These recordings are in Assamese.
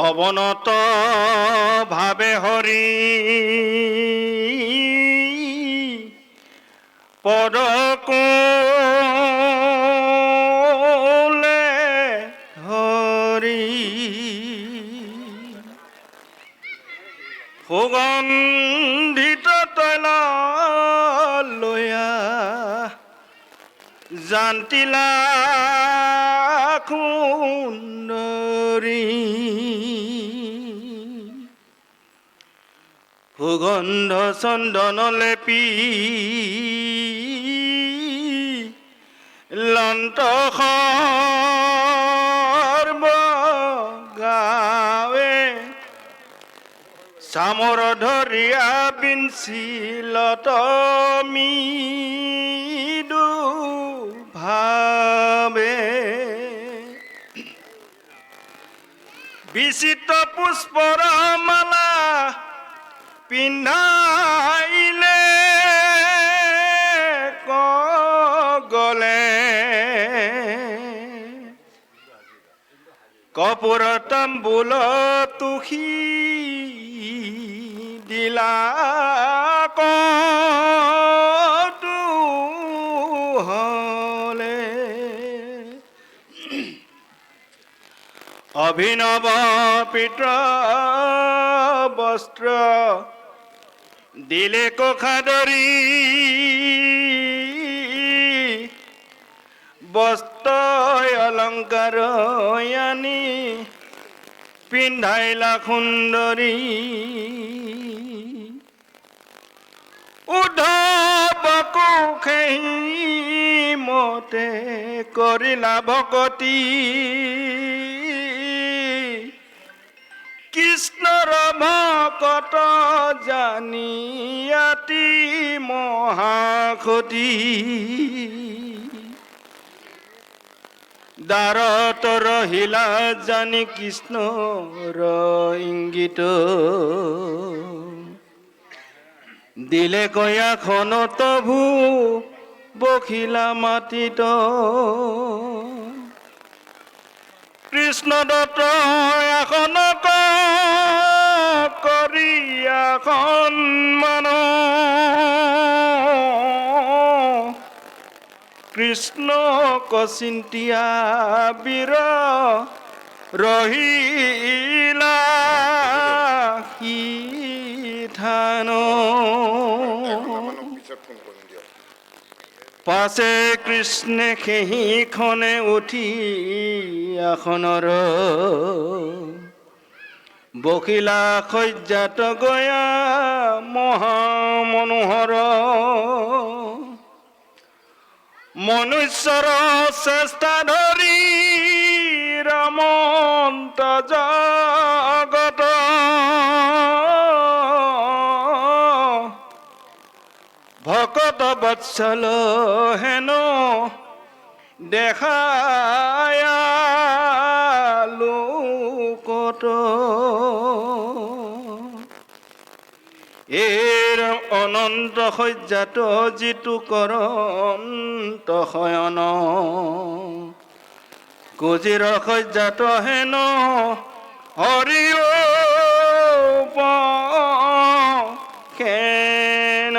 অৱনত ভাৱে হৰি পদকুলে হৰি সুগন্ধিত তৈল লয়া জান্তিলা সুন্দৰী সুগন্ধ চন্দন লেপি লন্ত গাৱে চামৰ ধৰিয়া বিঞ্চিলত মৃদু ভাৱে বিচিত্ৰ পুষ্পৰ মালা পিন্ধাইলে গলে কপুৰ তাম্বুল তুষি দিলা হলে অভিনৱ পিত্ৰ বস্ত্ৰ দিলে কখাদৰি বস্ত্ৰ অলংকাৰ আনি পিন্ধাইলা সুন্দৰী উদ্ধৱকো খেহি মতে কৰিলা ভকতি কৃষ্ণৰ ভকত জানিয়াতি মহাক্ষতি দ্বাৰত ৰহিলা জানি কৃষ্ণৰ ইংগিত দিলে কয়াখনত ভূ বখিলা মাটিত কৃষ্ণ দত্ত এখন কৰিয়া সন্মান কৃষ্ণ কচিন্তিয়া বীৰ ৰহিলা সিধান পাছে কৃষ্ণে সেইখনে উঠি আসনৰ বখিলা শয্যাত গয়া মহামনোহৰ মনুষ্যৰ চেষ্টা ধৰি ৰামন্ত জগত ভকত বৎসল হেন দেখায়া লোকত এৰ অনন্ত শয্যাত যিটো কৰন্ত শয়ন কুজিৰ শয্যাত হেন হৰি খেন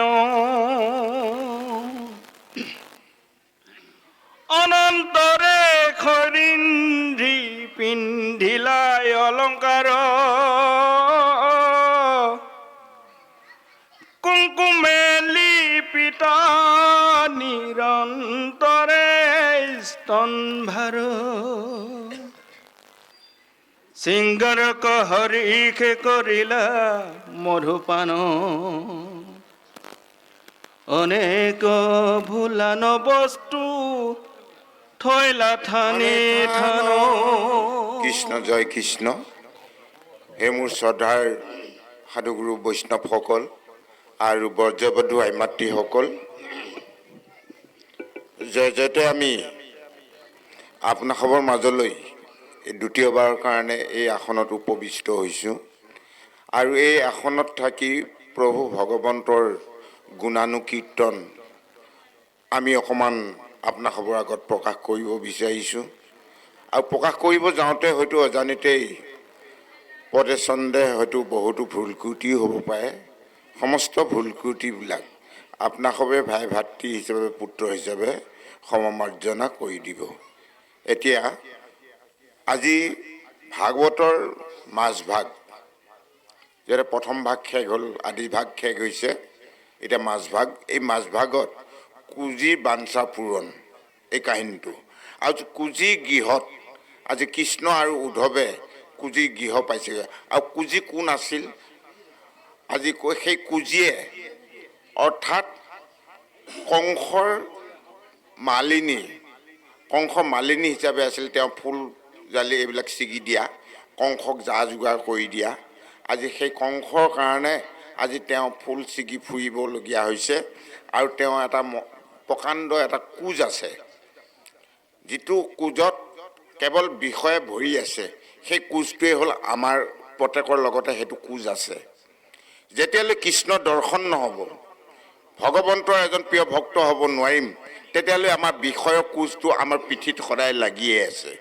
অনন্তৰে খৰিন্ধি পিন্ধিলাই অলংকাৰ কুংকুমে লিপিত নিৰন্তৰে স্তম্ভাৰ সিংগৰক হৰিষে কৰিলা মধুপান অনেক ভুলান বস্তু থৈলা থানে থান কৃষ্ণ জয় কৃষ্ণ। হে মোৰ শ্ৰদ্ধাৰ সাধুগুৰু বৈষ্ণৱসকল আৰু ব্ৰজবধূ আই মাতৃসকল, জয়তে আমি আপোনাসৱৰ মাজলৈ দ্বিতীয়বাৰৰ কাৰণে এই আসনত উপবিষ্ট হৈছোঁ আৰু এই আসনত থাকি প্ৰভু ভগৱন্তৰ গুণানুকীৰ্তন আমি অকণমান আপোনাসৱৰ আগত প্ৰকাশ কৰিব বিচাৰিছোঁ। আৰু প্ৰকাশ কৰিব যাওঁতে হয়তো অজানিতেই পদে চন্দে হয়তো বহুতো ভুল ক্ৰুটিও হ'ব পাৰে। সমস্ত ভুল ক্ৰুটিবিলাক আপোনাসৱে ভাই ভাতৃ হিচাপে পুত্ৰ হিচাপে সমমাৰ্জনা কৰি দিব। এতিয়া আজি ভাগৱতৰ মাজভাগ, যেনে প্ৰথম ভাগ শেষ হ'ল, আদি ভাগ শেষ হৈছে, এতিয়া মাজভাগ। এই মাজভাগত কুজিৰ বাঞ্ছা পূৰণ এই কাহিনীটো, আৰু কুজি গৃহত আজি কৃষ্ণ আৰু উদ্ধৱে কুজি গৃহ পাইছেগৈ। আৰু কুজি কোন আছিল? আজি সেই কুজিয়ে অৰ্থাৎ কংসৰ মালিনী, কংসৰ মালিনী হিচাপে আছিল। তেওঁ ফুল জালি এইবিলাক ছিগি দিয়া, কংসক যা যোগাৰ কৰি দিয়া। আজি সেই কংসৰ কাৰণে আজি তেওঁ ফুল ছিগি ফুৰিবলগীয়া হৈছে। আৰু তেওঁ এটা প্ৰকাণ্ড এটা কোজ আছে, যিটো কোজত কেৱল বিষয়ে ভৰি আছে। সেই কোজটোৱে হ'ল আমাৰ প্ৰত্যেকৰ লগতে সেইটো কোজ আছে। যেতিয়ালৈ কৃষ্ণ দৰ্শন নহ'ব, ভগৱন্তৰ এজন প্ৰিয় ভক্ত হ'ব নোৱাৰিম, তেতিয়ালৈ আমাৰ বিষয়ৰ কোজটো আমাৰ পিঠিত সদায় লাগিয়ে আছে।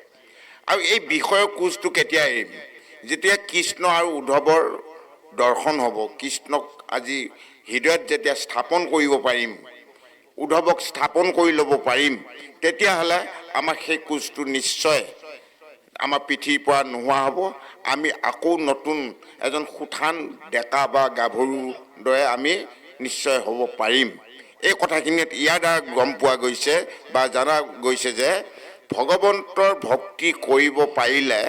আৰু এই বিষয়ৰ কোজটো কেতিয়া এৰিম? যেতিয়া কৃষ্ণ আৰু উদ্ধৱৰ দৰ্শন হ'ব, কৃষ্ণক আজি হৃদয়ত যেতিয়া স্থাপন কৰিব পাৰিম, উদ্ধৱক স্থাপন কৰি ল'ব পাৰিম, তেতিয়াহ'লে আমাৰ সেই কোজটো নিশ্চয় আমাৰ পিঠিৰ পৰা নোহোৱা হ'ব। আমি আকৌ নতুন এজন সুঠান ডেকা বা গাভৰুৰ দৰে আমি নিশ্চয় হ'ব পাৰিম। এই কথাখিনিত ইয়াৰ দ্বাৰা গম পোৱা গৈছে বা জনা গৈছে যে ভগৱন্তৰ ভক্তি কৰিব পাৰিলে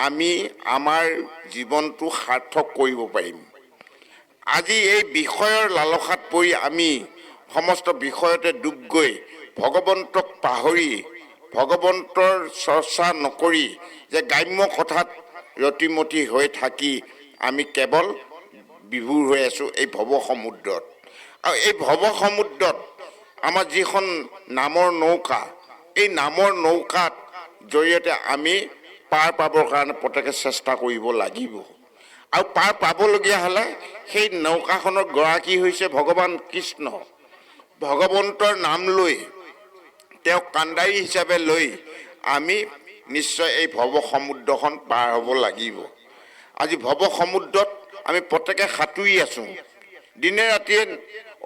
আমি আমাৰ জীৱনটো সাৰ্থক কৰিব পাৰিম। আজি এই বিষয়ৰ লালসাত পৰি আমি সমস্ত বিষয়তে ডুব গৈ ভগৱন্তক পাহৰি, ভগৱন্তৰ চৰ্চা নকৰি, যে গ্ৰাম্য কথাত ৰতিমতী হৈ থাকি আমি কেৱল বিভোৰ হৈ আছোঁ এই ভৱ সমুদ্ৰত। আৰু এই ভৱ সমুদ্ৰত আমাৰ যিখন নামৰ নৌকা, এই নামৰ নৌকাত জৰিয়তে আমি পাৰ পাবৰ কাৰণে প্ৰত্যেকে চেষ্টা কৰিব লাগিব। আৰু পাৰ পাবলগীয়া হ'লে সেই নৌকাখনৰ গৰাকী হৈছে ভগৱান কৃষ্ণ। ভগৱন্তৰ নাম লৈ, তেওঁক কাণ্ডাৰী হিচাপে লৈ আমি নিশ্চয় এই ভৱ সমুদ্ৰখন পাৰ হ'ব লাগিব। আজি ভৱ সমুদ্ৰত আমি প্ৰত্যেকে সাঁতুৰি আছোঁ, দিনে ৰাতিয়ে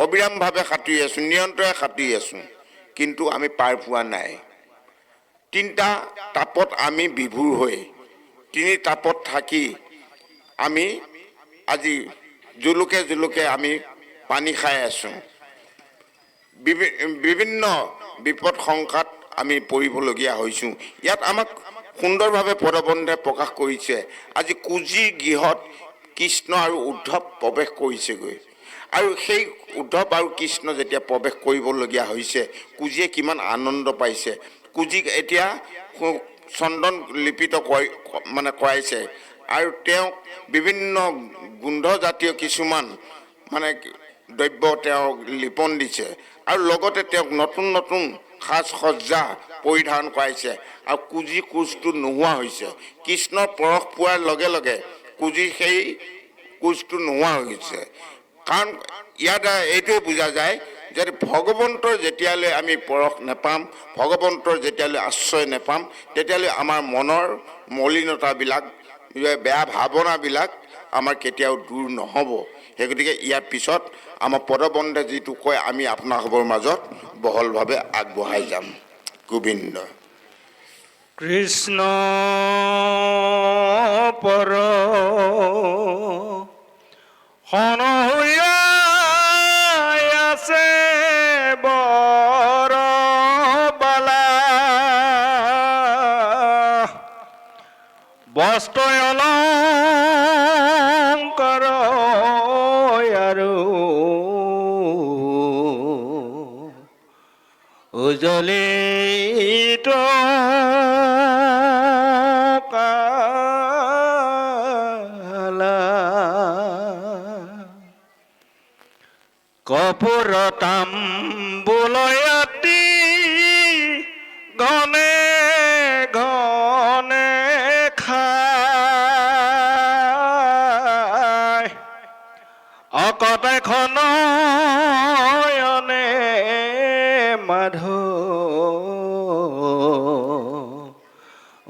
অবিৰামভাৱে সাঁতুৰি আছোঁ, নিৰন্তৰে সাঁতুৰি আছোঁ, কিন্তু আমি পাৰ পোৱা নাই। তিনিটা তাপত আমি বিভোৰ হৈ, তিনি তাপত থাকি আমি আজি জুলুকে জুলুকে আমি পানী খাই আছোঁ। বিভিন্ন বিপদ শংকাত আমি পৰিবলগীয়া হৈছোঁ। ইয়াত আমাক সুন্দৰভাৱে পদবন্ধে প্ৰকাশ কৰিছে। আজি কুজিৰ গৃহত কৃষ্ণ আৰু উদ্ধৱ প্ৰৱেশ কৰিছেগৈ। আৰু সেই উদ্ধৱ আৰু কৃষ্ণ যেতিয়া প্ৰৱেশ কৰিবলগীয়া হৈছে, কুজিয়ে কিমান আনন্দ পাইছে। কুজিক এতিয়া চন্দন লিপিত কৰাইছে আৰু তেওঁক বিভিন্ন গোন্ধজাতীয় কিছুমান দ্ৰব্য তেওঁক লিপন দিছে। আৰু লগতে তেওঁক নতুন নতুন সাজ সজ্জা পৰিধান কৰাইছে। আৰু কুজি কোজটো নোহোৱা হৈছে। কৃষ্ণৰ পৰশ পোৱাৰ লগে লগে কুজিৰ সেই কোজটো নোহোৱা হৈছে। কাৰণ ইয়াৰ দ্বাৰা এইটোৱে বুজা যায় যে ভগৱন্তৰ যেতিয়ালৈ আমি পৰশ নেপাম, ভগৱন্তৰ যেতিয়ালৈ আশ্ৰয় নেপাম, তেতিয়ালৈ আমাৰ মনৰ মলিনতাবিলাক, বেয়া ভাৱনাবিলাক আমাৰ কেতিয়াও দূৰ নহ'ব। সেই গতিকে ইয়াৰ পিছত আমাৰ পদবন্ধে যিটো কয় আমি আপোনাসৱৰ মাজত বহলভাৱে আগবঢ়াই যাম। গোবিন্দ কৃষ্ণ পৰ সনহুয়াই আছে বৰ বালা, বস্ত্ৰ অলংকাৰ আৰু উজলিত কালা, কপুৰ তাম্বুলয়াতি ঘনে ঘনে খায়, অকটাইখন নয়নে মাধো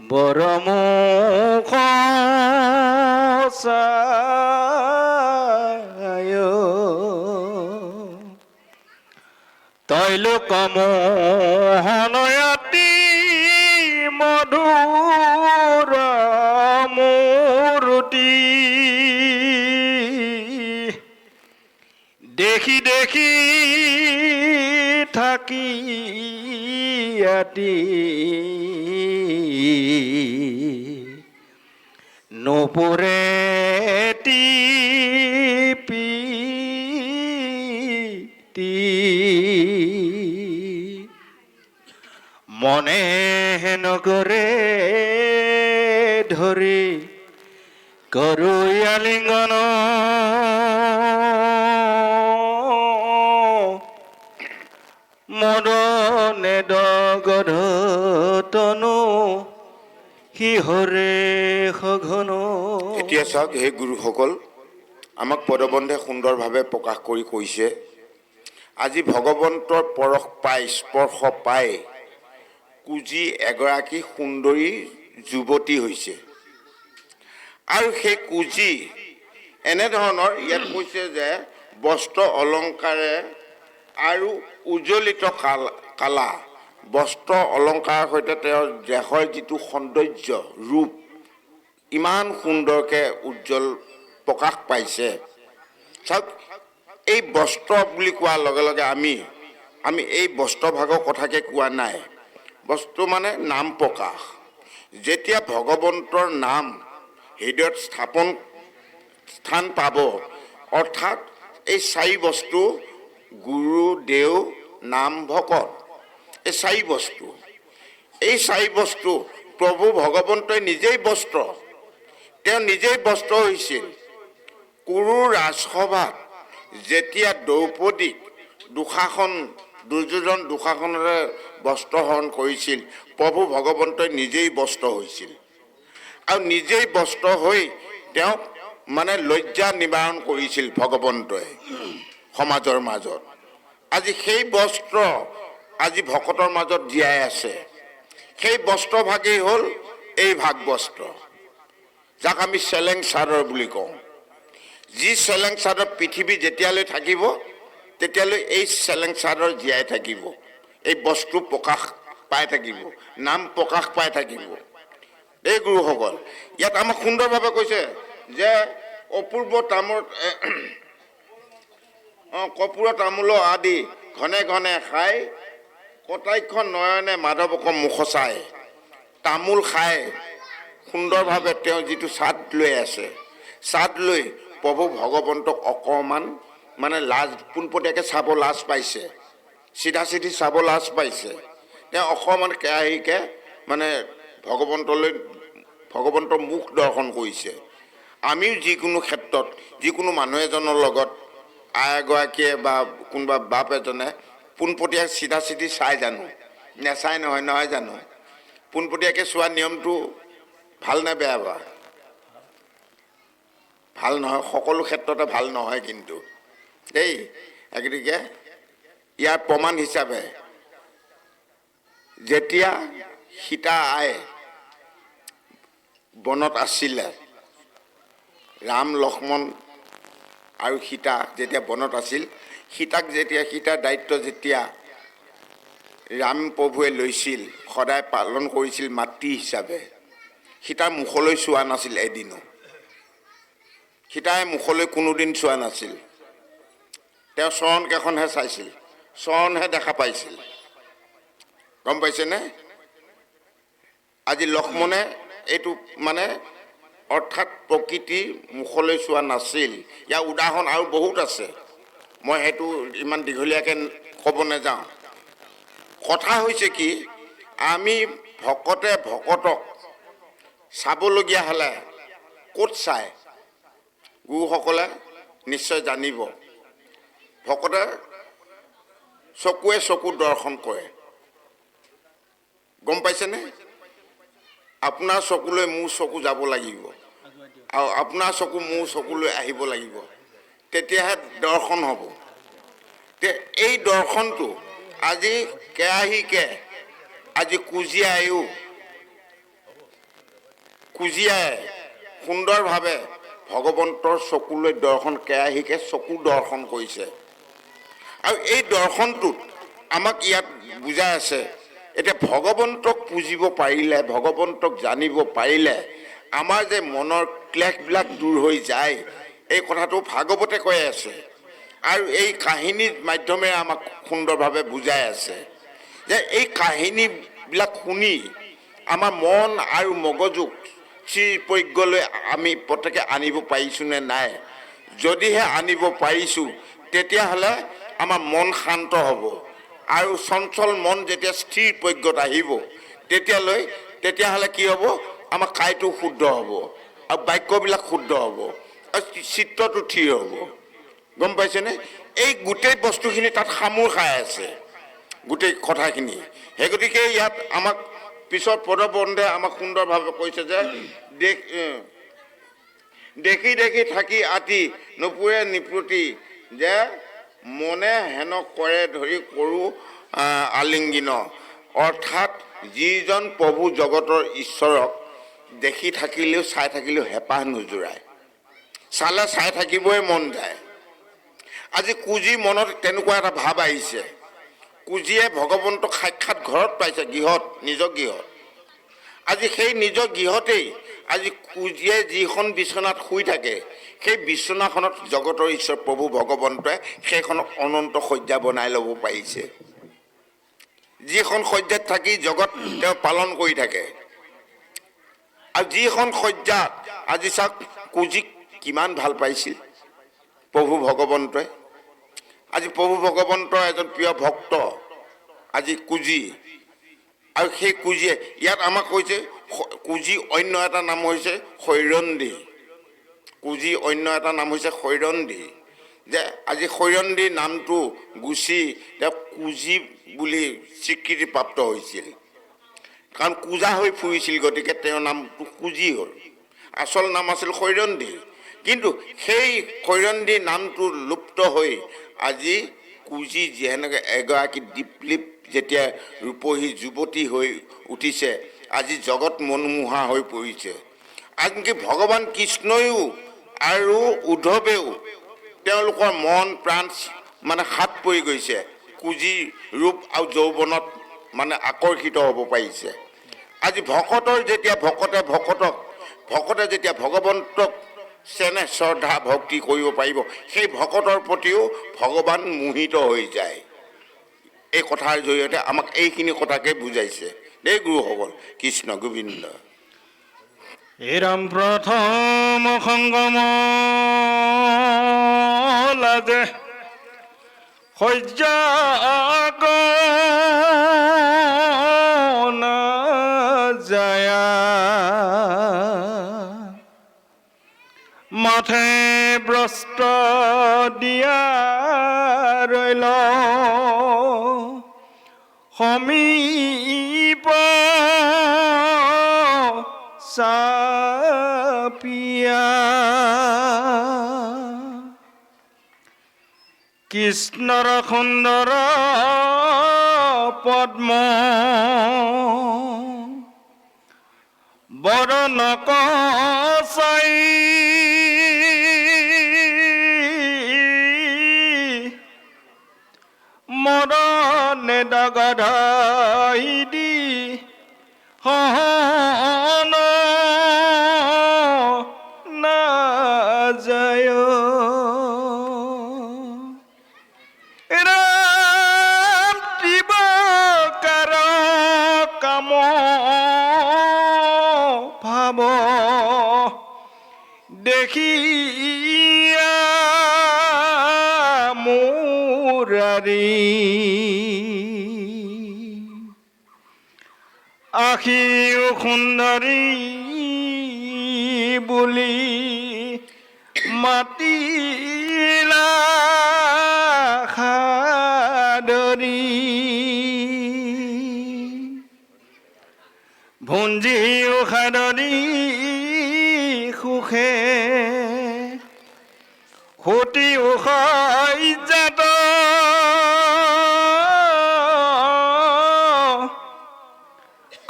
বৰমুখ চায় তৈলোক মোহনয়তী মধুৰ মূৰ্তি দেখি দেখি থাকি আতি নপৰে টিপি মনে নগৰে ধৰি কৰুই আলিঙ্গন মদনে ডগধ তনু সিহৰে সঘন। এতিয়া চাওক, হে গুৰুসকল, আমাক পদবন্ধে সুন্দৰভাৱে প্ৰকাশ কৰি কৈছে, আজি ভগৱন্তৰ পৰশ পাই, স্পৰ্শ পাই কুজি এগৰাকী সুন্দৰী যুৱতী হৈছে। আৰু সেই কুজি এনেধৰণৰ, ইয়াত কৈছে যে বস্ত্ৰ অলংকাৰে আৰু উজ্জ্বলিত কালা বস্ত্ৰ অলংকাৰৰ সৈতে তেওঁৰ দেহৰ যিটো সৌন্দৰ্য ৰূপ ইমান সুন্দৰকৈ উজ্জ্বল প্ৰকাশ পাইছে। চাওক, এই বস্ত্ৰ বুলি কোৱাৰ লগে লগে আমি এই বস্ত্ৰভাগৰ কথাকে কোৱা নাই। বস্ত্ৰ মানে নাম প্ৰকাশ। যেতিয়া ভগৱন্তৰ নাম হৃদয়ত স্থান পাব, অৰ্থাৎ এই চাৰি বস্তু গুৰু, দেও, নাম, ভকত, এই চাৰি বস্তু প্ৰভু ভগৱন্তই নিজেই বস্ত্ৰ, তেওঁ নিজেই বস্ত্ৰ হৈছিল। কুৰুৰ ৰাজসভাত যেতিয়া দ্ৰৌপদীক দুৰ্যোধন দুঃশাসনেৰে বস্ত্ৰহৰণ কৰিছিল, প্ৰভু ভগৱন্তই নিজেই বস্ত্ৰ হৈছিল। আৰু নিজেই বস্ত্ৰ হৈ তেওঁক মানে লজ্জা নিবাৰণ কৰিছিল ভগৱন্তই সমাজৰ মাজত। আজি সেই বস্ত্ৰ আজি ভকতৰ মাজত জীয়াই আছে। সেই বস্ত্ৰভাগেই হ'ল এই ভাগ বস্ত্ৰ, যাক আমি চেলেং চাদৰ বুলি কওঁ। যি চেলেং চাদৰ পৃথিৱী যেতিয়ালৈ থাকিব তেতিয়ালৈ এই চেলেং চাদৰ জীয়াই থাকিব, এই বস্তু প্ৰকাশ পাই থাকিব, নাম প্ৰকাশ পাই থাকিব। এই গুৰুসকল, ইয়াত আমাক সুন্দৰভাৱে কৈছে যে অপূৰ্ব কৰ্পূৰ তামোল আদি ঘনে ঘনে খাই কটাক্ষ নয়নে মাধৱক মুখ চাই। তামোল খাই সুন্দৰভাৱে তেওঁ যিটো চাদ লৈ আছে, চাদ লৈ প্ৰভু ভগৱন্তক অকণমান মানে লাজ, পোনপটীয়াকৈ চাব লাজ পাইছে, চিধা চিধি চাব লাজ পাইছে। তেওঁ অকণমান কেৰাহীকৈ মানে ভগৱন্তৰ মুখ দৰ্শন কৰিছে। আমিও যিকোনো ক্ষেত্ৰত যিকোনো মানুহ এজনৰ লগত আই এগৰাকীয়ে বা কোনোবা বাপ এজনে পোনপটীয়া চিধা চিধি চাই জানো? নেচাই নহয় জানো? পোনপটীয়াকৈ চোৱা নিয়মটো ভাল নে বেয়া বা? ভাল নহয়, সকলো ক্ষেত্ৰতে ভাল নহয় কিন্তু দেই। গতিকে ইয়াৰ প্ৰমাণ হিচাপে যেতিয়া সীতা আই বনত আছিলে, ৰাম, লক্ষ্মণ আৰু সীতা যেতিয়া বনত আছিল, সীতাৰ দায়িত্ব যেতিয়া ৰাম প্ৰভুৱে লৈছিল, সদায় পালন কৰিছিল মাতৃ হিচাপে, সীতাৰ মুখলৈ চোৱা নাছিল এদিনো। সীতাই মুখলৈ কোনোদিন চোৱা নাছিল। তেওঁ চৰণকেইখনহে চাইছিল, চৰণহে দেখা পাইছিল। গম পাইছেনে? আজি লক্ষ্মণে এইটো মানে অৰ্থাৎ প্ৰকৃতিৰ মুখলৈ চোৱা নাছিল। ইয়াৰ উদাহৰণ আৰু বহুত আছে, মই সেইটো ইমান দীঘলীয়াকৈ ক'ব নাযাওঁ। কথা হৈছে কি, আমি ভকতক চাবলগীয়া হ'লে ক'ত চায়? গুৰুসকলে নিশ্চয় জানিব। ভকতে চকুৱে চকু দৰ্শন কৰে। গম পাইছেনে? আপোনাৰ চকুলৈ মোৰ চকু যাব লাগিব, আৰু আপোনাৰ চকু মোৰ চকুলৈ আহিব লাগিব, তেতিয়াহে দৰ্শন হ'ব। এই দৰ্শনটো আজি কেৰাহীকে আজি কুজিয়াই সুন্দৰভাৱে ভগৱন্তৰ চকুলৈ দৰ্শন কেৰাহীকে চকু দৰ্শন কৰিছে আৰু এই দৰ্শনটোত আমাক ইয়াত বুজাই আছে এতিয়া ভগৱন্তক পুজিব পাৰিলে ভগৱন্তক জানিব পাৰিলে আমাৰ যে মনৰ ক্লেশবিলাক দূৰ হৈ যায় এই কথাটো ভাগৱতে কৈ আছে আৰু এই কাহিনীৰ মাধ্যমেৰে আমাক সুন্দৰভাৱে বুজাই আছে যে এই কাহিনীবিলাক শুনি আমাৰ মন আৰু মগজুক শ্ৰীপ্ৰজ্ঞলৈ আমি প্ৰত্যেকে আনিব পাৰিছোঁ নে নাই যদিহে আনিব পাৰিছোঁ তেতিয়াহ'লে আমাৰ মন শান্ত হ'ব আৰু চঞ্চল মন যেতিয়া স্থিৰ প্ৰজ্ঞত আহিব তেতিয়াহ'লে কি হ'ব আমাৰ কায়টো শুদ্ধ হ'ব আৰু বাক্যবিলাক শুদ্ধ হ'ব আৰু চিত্ৰটো থিৰ হ'ব গম পাইছেনে এই গোটেই বস্তুখিনি তাত সামোৰ খাই আছে গোটেই কথাখিনি সেই গতিকে ইয়াত আমাক পিছত পদবন্ধে আমাক সুন্দৰভাৱে কৈছে যে দেখি দেখি থাকি আতি নুপুৰে নিপুতি যে মনে হেন কৰে ধৰি কৰোঁ আলিংগিন অৰ্থাৎ যিজন প্ৰভু জগতৰ ঈশ্বৰক দেখি থাকিলেও চাই থাকিলেও হেঁপাহ নোজোৰায় চালে চাই থাকিবই মন যায় আজি কুজি মনত তেনেকুৱা এটা ভাৱ আহিছে কুজিয়ে ভগৱন্তক সাক্ষাৎ ঘৰত পাইছে গৃহত নিজৰ গৃহত আজি সেই নিজৰ গৃহতেই আজি কুজিয়ে যিখন বিচনাত শুই থাকে সেই বিচনাখনত জগতৰ ঈশ্বৰ প্ৰভু ভগৱন্তই সেইখনক অনন্ত শয্যা বনাই ল'ব পাৰিছে যিখন শয্যাত থাকি জগত তেওঁ পালন কৰি থাকে আৰু যিখন শয্যাত আজি চাওক কুজিক কিমান ভাল পাইছিল প্ৰভু ভগৱন্তই আজি প্ৰভু ভগৱন্তৰ এজন প্ৰিয় ভক্ত আজি কুজি আৰু সেই কুজিয়ে ইয়াত আমাক কৈছে কুজি অন্য এটা নাম হৈছে শৈৰন্দী কুজি অন্য এটা নাম হৈছে শৈৰন্দী যে আজি শৈৰন্দী নামটো গুচি তেওঁ কুজি বুলি স্বীকৃতিপ্ৰাপ্ত হৈছিল কাৰণ কুজা হৈ ফুৰিছিল গতিকে তেওঁৰ নামটো কুজি হ'ল আচল নাম আছিল শৈৰন্দী কিন্তু সেই শৈৰন্দী নামটো লুপ্ত হৈ আজি কুজি যেনেকৈ এগৰাকী দীপলিপ যেতিয়া ৰূপহী যুৱতী হৈ উঠিছে আজি জগত মনোমোহা হৈ পৰিছে আনকি ভগৱান কৃষ্ণয়ো আৰু উদ্ধৱেও তেওঁলোকৰ মন প্ৰাণ মানে হাত পৰি গৈছে কুজিৰ ৰূপ আৰু যৌৱনত মানে আকৰ্ষিত হ'ব পাৰিছে আজি ভকতৰ যেতিয়া ভকতে যেতিয়া ভগৱন্তক চেনেহ শ্ৰদ্ধা ভক্তি কৰিব পাৰিব সেই ভকতৰ প্ৰতিও ভগৱান মোহিত হৈ যায় এই কথাৰ জৰিয়তে আমাক এইখিনি কথাকে বুজাইছে দেই গুৰুসকল কৃষ্ণ গোবিন্দ এৰাম প্ৰথম সংগম লাগে শয্যা যায় মাথে ব্ৰস্ত দিয়া ৰৈল সমীপ চাপিয়া কৃষ্ণৰ সুন্দৰ পদ্ম বৰণ কচাই মৰণে দগধাই দি হন নাযায় ৰাম দিবকাৰ কাম ভাব দেখিয়া মুৰাৰী আখিও সুন্দৰী বুলি মাতিলা সাদৰী ভুঞ্জিও সাদৰী সুখে সতীও সজ্জাত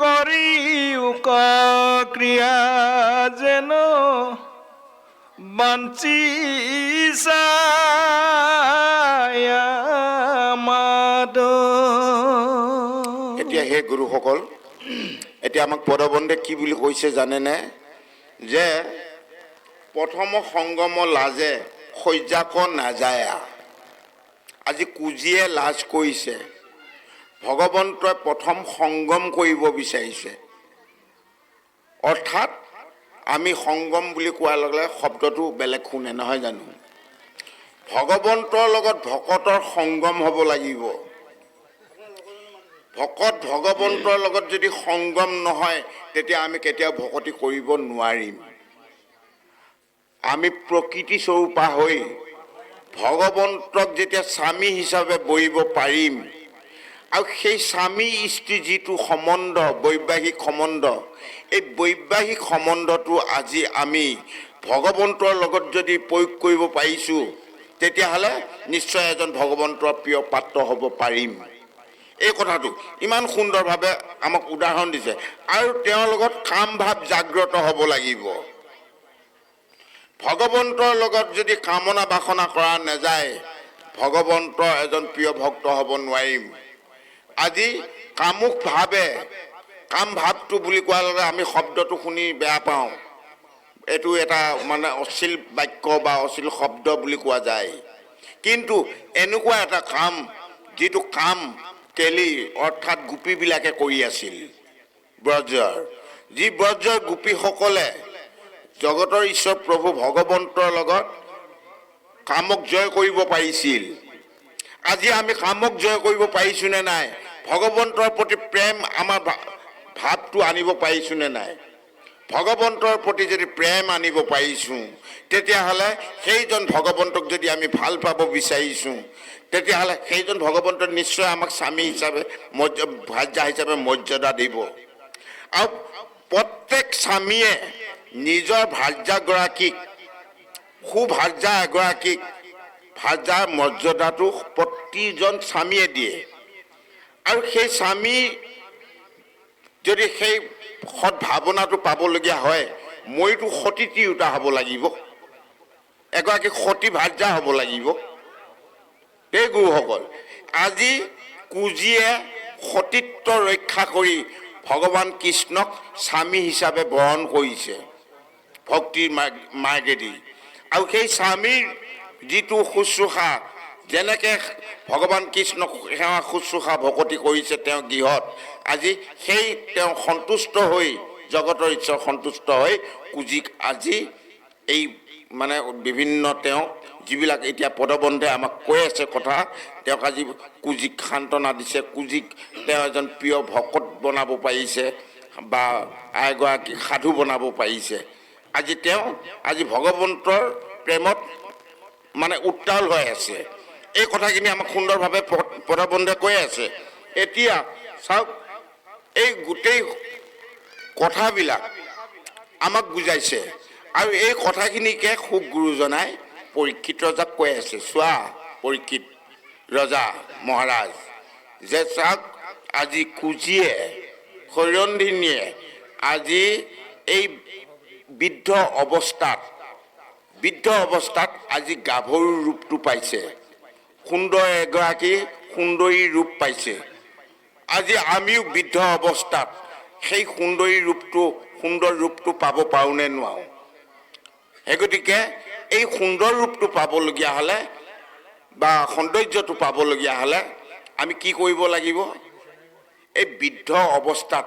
কৰিও ক্ৰিয়া যেন বাঞ্চি ছায়া মাদ এতিয়া হে গুৰুসকল, এতিয়া আমাক পদবন্ধে কি বুলি কৈছে জানেনে? যে প্ৰথম সংগম লাজে সহ্যাক নাযায়। আজি কুজিয়ে লাজ কৰিছে, ভগৱন্তই প্ৰথম সংগম কৰিব বিচাৰিছে। অৰ্থাৎ আমি সংগম বুলি কোৱাৰ লগে লগে শব্দটো বেলেগ শুনে, নহয় জানো? ভগৱন্তৰ লগত ভকতৰ সংগম হ'ব লাগিব। ভকত ভগৱন্তৰ লগত যদি সংগম নহয়, তেতিয়া আমি কেতিয়াও ভকতি কৰিব নোৱাৰিম। আমি প্ৰকৃতি স্বৰূপা হৈ ভগৱন্তক যেতিয়া স্বামী হিচাপে বহিব পাৰিম, আৰু সেই স্বামী স্ত্ৰী যিটো সম্বন্ধ, বৈবাহিক সম্বন্ধ, এই বৈবাহিক সম্বন্ধটো আজি আমি ভগৱন্তৰ লগত যদি প্ৰয়োগ কৰিব পাৰিছোঁ, তেতিয়াহ'লে নিশ্চয় এজন ভগৱন্তৰ প্ৰিয় পাত্ৰ হ'ব পাৰিম। এই কথাটো ইমান সুন্দৰভাৱে আমাক উদাহৰণ দিছে। আৰু তেওঁৰ লগত কাম ভাৱ জাগ্ৰত হ'ব লাগিব। ভগৱন্তৰ লগত যদি কামনা বাসনা কৰা নাযায়, ভগৱন্তৰ এজন প্ৰিয় ভক্ত হ'ব নোৱাৰিম। আজি কামুক ভাৱে, কাম ভাৱটো বুলি কোৱাৰ লগে আমি শব্দটো শুনি বেয়া পাওঁ। এইটো এটা মানে অশ্লীল বাক্য বা অশ্লীল শব্দ বুলি কোৱা যায়। কিন্তু এনেকুৱা এটা কাম, যিটো কাম কেলি অৰ্থাৎ গোপীবিলাকে কৰি আছিল ব্ৰজৰ। যি ব্ৰজৰ গোপীসকলে জগতৰ ঈশ্বৰ প্ৰভু ভগৱন্তৰ লগত কামক জয় কৰিব পাৰিছিল। আজি আমি কামক জয় কৰিব পাৰিছোঁ নে নাই? ভগৱন্তৰ প্ৰতি প্ৰেম আমাৰ ভাৱটো আনিব পাৰিছোঁ নে নাই? ভগৱন্তৰ প্ৰতি যদি প্ৰেম আনিব পাৰিছোঁ, তেতিয়াহ'লে সেইজন ভগৱন্তক যদি আমি ভাল পাব বিচাৰিছোঁ, তেতিয়াহ'লে সেইজন ভগৱন্তই নিশ্চয় আমাক স্বামী হিচাপে ভাৰ্যা হিচাপে মৰ্যাদা দিব। আৰু প্ৰত্যেক স্বামীয়ে নিজৰ ভাৰ্যাগৰাকীক, সুভাৰ্যা এগৰাকীক ভাৰ্যাৰ মৰ্যাদাটো প্ৰতিজন স্বামীয়ে দিয়ে। আৰু সেই স্বামী যদি সেই সৎ ভাৱনাটো পাবলগীয়া হয়, মইতো সতী তিৰোতা হ'ব লাগিব, এগৰাকী সতী ভাৰ্যা হ'ব লাগিব। এই গুৰুসকল, আজি কুজিয়ে সতীত্ব ৰক্ষা কৰি ভগৱান কৃষ্ণক স্বামী হিচাপে বৰণ কৰিছে ভক্তিৰ মাৰ্গেদি। আৰু সেই স্বামীৰ যিটো শুশ্ৰূষা, যেনেকৈ ভগৱান কৃষ্ণক সেৱা শুশ্ৰূষা ভকতি কৰিছে তেওঁ গৃহত, আজি সেই তেওঁ সন্তুষ্ট হৈ, জগতৰ ঈশ্বৰ সন্তুষ্ট হৈ কুজিক আজি এই মানে বিভিন্ন তেওঁ যিবিলাক এতিয়া পদবন্ধে আমাক কৈ আছে কথা, তেওঁক আজি কুজিক সান্তনা দিছে। কুজিক তেওঁ এজন প্ৰিয় ভকত বনাব পাৰিছে বা এগৰাকী সাধু বনাব পাৰিছে। আজি তেওঁ আজি ভগৱন্তৰ প্ৰেমত মানে উত্তাল হৈ আছে। এই কথাখিনি আমাক সুন্দৰভাৱে পদবন্ধে কৈ আছে। এতিয়া চাওক, এই গোটেই কথাবিলাক আমাক বুজাইছে। আৰু এই কথাখিনিকে সুখ গুৰুজনাই পৰীক্ষিত ৰজাক কৈ আছে। চোৱা পৰীক্ষিত ৰজা মহাৰাজ, যে চাওক আজি কুজিয়ে, শৈৰন্ধিনীয়ে আজি এই বৃদ্ধ অৱস্থাত আজি গাভৰুৰ ৰূপটো পাইছে, সুন্দৰ এগৰাকী সুন্দৰী ৰূপ পাইছে। আজি আমিও বৃদ্ধ অৱস্থাত সেই সুন্দৰ ৰূপটো পাব পাৰোঁ নে নোৱাৰোঁ? সেই গতিকে এই সুন্দৰ ৰূপটো পাবলগীয়া হ'লে বা সৌন্দৰ্যটো পাবলগীয়া হ'লে আমি কি কৰিব লাগিব? এই বৃদ্ধ অৱস্থাত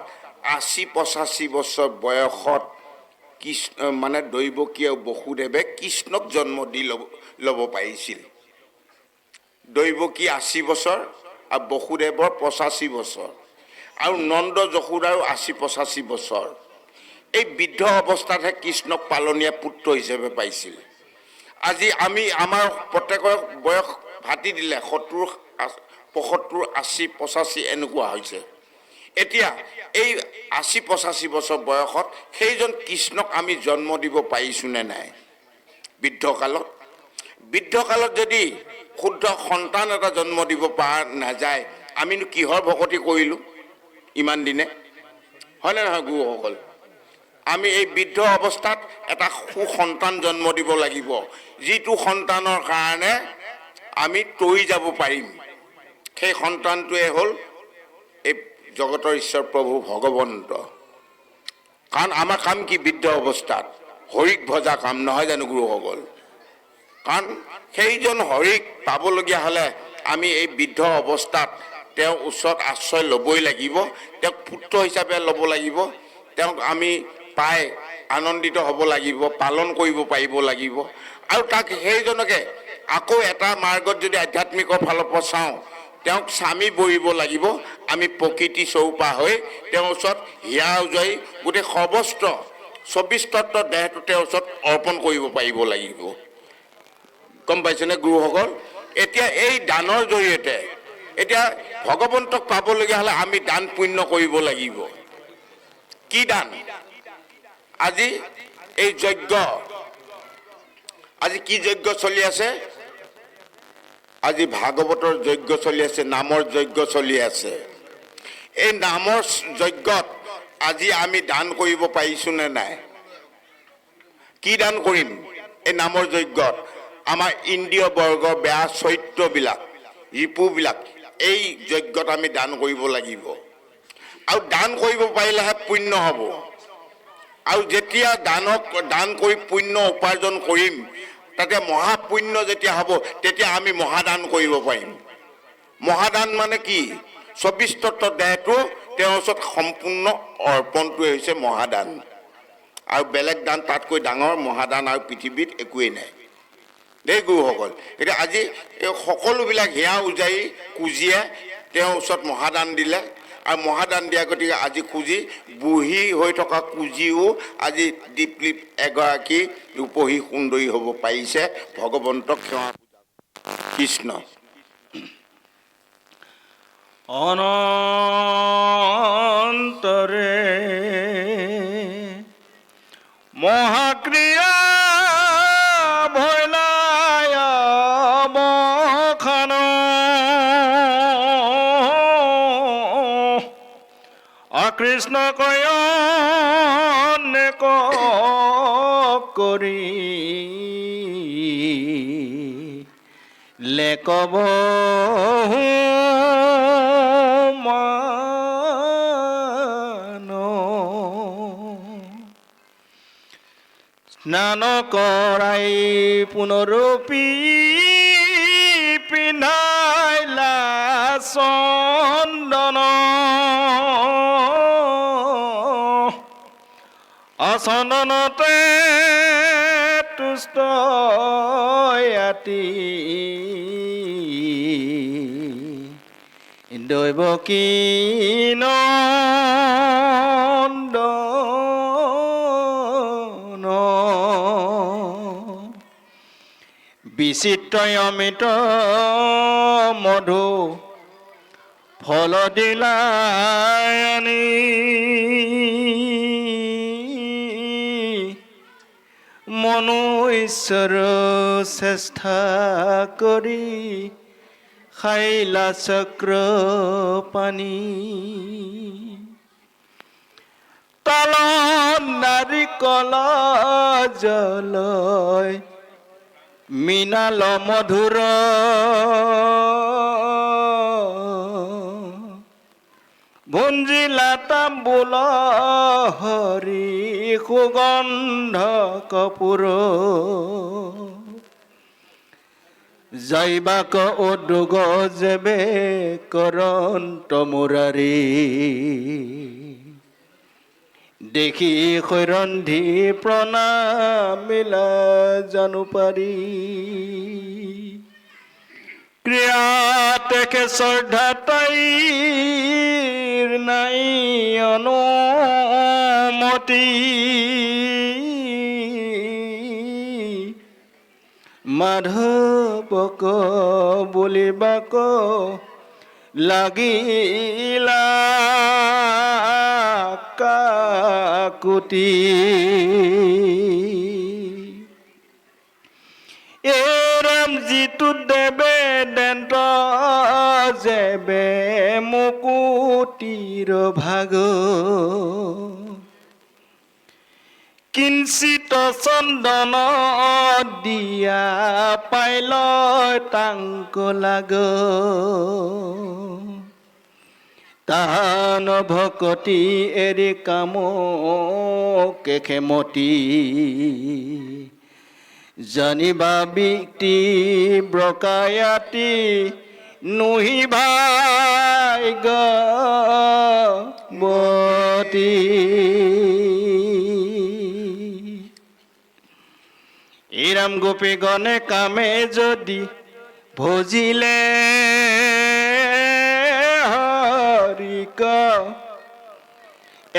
৮০-৮৫ বছৰ বয়সত কৃষ্ণ মানে দৈৱকীয় বসুদেৱে কৃষ্ণক জন্ম দি ল'ব পাৰিছিল। দৈৱকী ৮০ বছৰ আৰু বসুদেৱৰ ৮৫ বছৰ, আৰু নন্দ যশোদাৰো ৮০-৮৫ বছৰ। এই বৃদ্ধ অৱস্থাতহে কৃষ্ণক পালনীয়া পুত্ৰ হিচাপে পাইছিল। আজি আমি আমাৰ প্ৰত্যেকৰ বয়স ভাতি দিলে ৭০, ৭৫, ৮০, ৮৫ এনেকুৱা হৈছে। এতিয়া এই ৮০-৮৫ বছৰ বয়সত সেইজন কৃষ্ণক আমি জন্ম দিব পাৰিছোঁ নে নাই? বৃদ্ধকালত যদি শুদ্ধ সন্তান এটা জন্ম দিব পৰা নাযায়, আমিনো কিহৰ ভকতি কৰিলোঁ ইমান দিনে? হয়নে নহয় গুৰুসকল? আমি এই বৃদ্ধ অৱস্থাত এটা সুসন্তান জন্ম দিব লাগিব, যিটো সন্তানৰ কাৰণে আমি তৰি যাব পাৰিম। সেই সন্তানটোৱে হ'ল এই জগতৰ ঈশ্বৰ প্ৰভু ভগৱন্ত। কাৰণ আমাৰ কাম কি বৃদ্ধ অৱস্থাত? হৰিক ভজা কাম, নহয় জানো গুৰুসকল? কাৰণ সেইজন হৰিক পাবলগীয়া হ'লে আমি এই বৃদ্ধ অৱস্থাত তেওঁৰ ওচৰত আশ্ৰয় ল'বই লাগিব, তেওঁক পুত্ৰ হিচাপে ল'ব লাগিব, তেওঁক আমি পাই আনন্দিত হ'ব লাগিব, পালন কৰিব পাৰিব লাগিব। আৰু তাক সেইজনকে আকৌ এটা মাৰ্গত যদি আধ্যাত্মিকৰ ফালৰ পৰা চাওঁ, তেওঁক স্বামী বহিব লাগিব। আমি প্ৰকৃতি চৌপা হৈ তেওঁৰ ওচৰত হিয়া উজাৰি গোটেই সৰ্বস্ত্ৰ 24 তত্ত্ব দেহটো তেওঁৰ ওচৰত অৰ্পণ কৰিব পাৰিব লাগিব। গম পাইছেনে গুৰুসকল? এতিয়া এই দানৰ জৰিয়তে এতিয়া ভগৱন্তক পাবলগীয়া হ'লে আমি দান পুণ্য কৰিব লাগিব। কি দান? আজি এই যজ্ঞ, আজি কি যজ্ঞ চলি আছে? আজি ভাগৱতৰ যজ্ঞ চলি আছে, নামৰ যজ্ঞ চলি আছে। এই নামৰ যজ্ঞত আজি আমি দান কৰিব পাৰিছো নে নাই? কি দান কৰিম এই নামৰ যজ্ঞত? আমাৰ ইন্দ্ৰিয় বৰ্গৰ বেয়া চৰিত্ৰবিলাক, ৰিপুবিলাক এই যজ্ঞত আমি দান কৰিব লাগিব। আৰু দান কৰিব পাৰিলেহে পুণ্য হ'ব। আৰু যেতিয়া দান কৰি পুণ্য উপাৰ্জন কৰিম, তাতে মহাপুণ্য যেতিয়া হ'ব, তেতিয়া আমি মহাদান কৰিব পাৰিম। মহাদান মানে কি? 24 তত্ত্ব দেহটো তেওঁৰ ওচৰত সম্পূৰ্ণ অৰ্পণটোৱে হৈছে মহাদান। আৰু বেলেগ দান তাতকৈ ডাঙৰ মহাদান আৰু পৃথিৱীত একোৱেই নাই দেই গুৰুসকল। এতিয়া আজি এই সকলোবিলাক হিয়া উজাৰি কুজিয়ে তেওঁৰ ওচৰত মহাদান দিলে। আৰু মহাদান দিয়া গতিকে আজি কুজি বুঢ়ী হৈ থকা কুজিও আজি দীপলিপ এগৰাকী ৰূপহী সুন্দৰী হ'ব পাৰিছে ভগৱন্তক সেৱা পূজা। কৃষ্ণ অনন্তৰে মহাক্ৰিয়া ভৈলায় বখান অকৃষ্ণ কয়নে কৰি লেকব স্নান কৰাই পুনৰূপী পিন্ধাইলা চন্দন অচন্দনতে তুষ্ট আতি দৈৱকী নন্দন বিচিত্ৰ অমিত মধু ফল দিলায়নি মনো ঈশ্বৰ চেষ্টা কৰি খাইলা চক্ৰ পানী তালত নাৰিকল জলয় মীনাল মধুৰ ভুঞ্জিলা তাম্বুল হৰি সুগন্ধ কপুৰ জৈবাক উদ্যোগ যেবে কৰন্ত মুৰাৰী দেখি হৈৰন্ধি প্ৰণামিলা জানো পাৰি ক্ৰিয়া তেখে শ্ৰদ্ধা তাইৰ নাই অনুমতি মাধৱক বুলিবাক লাগিলা কাকুতি এৰাম যিটো দেৱে দেন্ত যেবে মুকুতিৰ ভাগ কিঞ্চিত চন্দন দিয়া পাইলয় তাংক লাগ তাহান ভকতি এৰি কাম কেখেমতি জানিবা বিক্তি ব্ৰকায়াতি নুহি ভাগ্যৱতী ইৰাম গোপী গণে কামে যদি ভজিলে হৰিক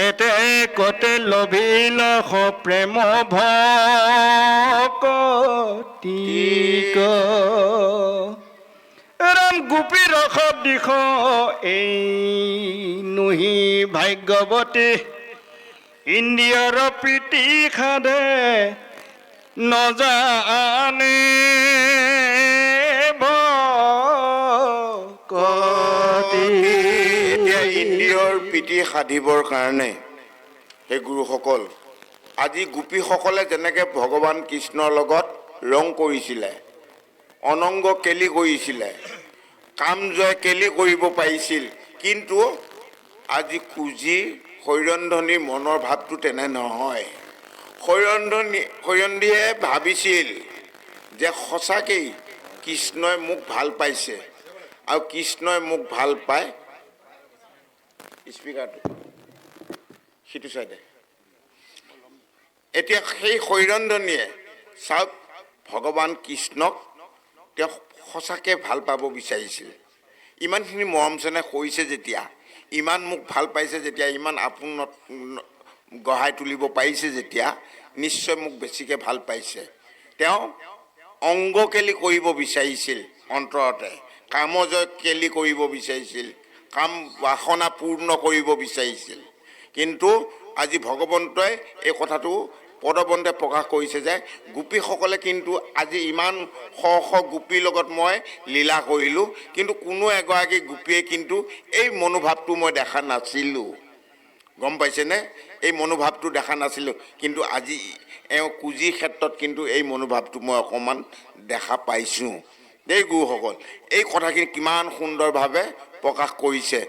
এতে কতে লভিল প্ৰেম ভকতিক ৰাম গোপী ৰস দিশ এই নুহি ভাগ্যৱতী ইন্দ্ৰিয়ৰ প্ৰীতি খাদে নজানে ভকতি। এতিয়া ইন্দ্ৰিয়ৰ প্ৰীতি সাধিবৰ কাৰণে সেই গুৰুসকল আজি গোপীসকলে যেনেকৈ ভগৱান কৃষ্ণৰ লগত ৰং কৰিছিলে, অনংগ কেলি কৰিছিলে, কাম জয় কেলি কৰিব পাৰিছিল, কিন্তু আজি কুজি হৈৰন্ধনীৰ মনৰ ভাৱটো তেনে নহয়। হৈৰন্ধীয়ে ভাবিছিল যে সঁচাকেই কৃষ্ণই মোক ভাল পাইছে আৰু কৃষ্ণই মোক ভাল পায়। স্পীকাৰটো সিটো চাইডে। এতিয়া সেই হৈৰন্ধনীয়ে চাওক ভগৱান কৃষ্ণক তেওঁ সঁচাকৈ ভাল পাব বিচাৰিছিল। ইমানখিনি মৰম চেনেহ কৰিছে যেতিয়া, ইমান মোক ভাল পাইছে যেতিয়া, ইমান আপোনত গঢ়াই তুলিব পাৰিছে যেতিয়া, নিশ্চয় মোক বেছিকৈ ভাল পাইছে। তেওঁ অংগ কেলি কৰিব বিচাৰিছিল অন্তৰতে, কামজয় কেলি কৰিব বিচাৰিছিল, কাম বাসনা পূৰ্ণ কৰিব বিচাৰিছিল। কিন্তু আজি ভগৱন্তই এই কথাটো পদবন্ধে প্ৰকাশ কৰিছে যে গোপীসকলে কিন্তু আজি ইমান শ শ গোপীৰ লগত মই লীলা কৰিলোঁ, কিন্তু কোনো এগৰাকী গোপীয়ে কিন্তু এই মনোভাৱটো মই দেখা নাছিলোঁ। গম পাইছেনে? এই মনোভাৱটো দেখা নাছিলোঁ, কিন্তু আজি এওঁ কুজিৰ ক্ষেত্ৰত কিন্তু এই মনোভাৱটো মই অকণমান দেখা পাইছোঁ। এই গুৰুসকল এই কথাখিনি কিমান সুন্দৰভাৱে প্ৰকাশ কৰিছে।